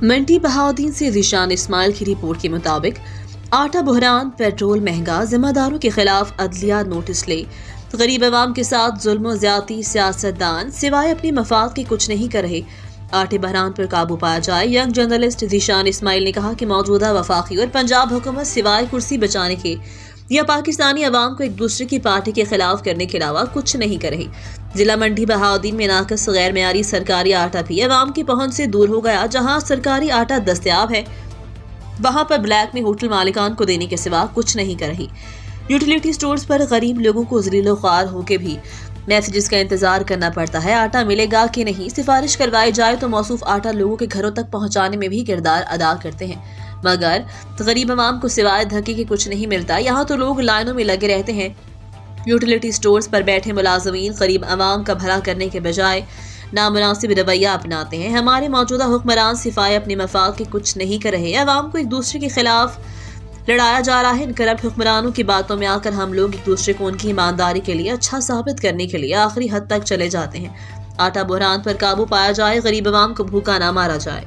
منٹی بہاؤدین سے ذیشان اسماعیل کی رپورٹ کے مطابق آٹا بحران، پیٹرول مہنگا، ذمہ داروں کے خلاف عدلیہ نوٹس لے، غریب عوام کے ساتھ ظلم و زیادتی، سیاستدان سوائے اپنے مفاد کے کچھ نہیں کر رہے، آٹے بحران پر قابو پایا جائے۔ ینگ جرنلسٹ ذیشان اسماعیل نے کہا کہ موجودہ وفاقی اور پنجاب حکومت سوائے کرسی بچانے کے یا پاکستانی عوام کو ایک دوسرے کی پارٹی کے خلاف کرنے کے علاوہ کچھ نہیں کر رہی۔ ضلع منڈی بہاؤدین میں ناقص غیر معیاری سرکاری آٹا بھی عوام کی پہنچ سے دور ہو گیا۔ جہاں سرکاری آٹا دستیاب ہے وہاں پر بلیک میں ہوٹل مالکان کو دینے کے سوا کچھ نہیں کر رہی۔ یوٹیلیٹی سٹورز پر غریب لوگوں کو ذلیل و خوار ہو کے بھی میسیجز کا انتظار کرنا پڑتا ہے، آٹا ملے گا کہ نہیں۔ سفارش کروائی جائے تو موصوف آٹا لوگوں کے گھروں تک پہنچانے میں بھی کردار ادا کرتے ہیں، مگر غریب عوام کو سوائے دھکے کے کچھ نہیں ملتا۔ یہاں تو لوگ لائنوں میں لگے رہتے ہیں۔ یوٹیلیٹی سٹورز پر بیٹھے ملازمین غریب عوام کا بھلا کرنے کے بجائے نامناسب رویہ اپناتے ہیں۔ ہمارے موجودہ حکمران صفائی اپنے مفاد کے کچھ نہیں کر رہے، عوام کو ایک دوسرے کے خلاف لڑایا جا رہا ہے۔ ان کرپٹ حکمرانوں کی باتوں میں آ کر ہم لوگ ایک دوسرے کو ان کی ایمانداری کے لیے اچھا ثابت کرنے کے لیے آخری حد تک چلے جاتے ہیں۔ آٹا بحران پر قابو پایا جائے، غریب عوام کو بھوکا نہ مارا جائے۔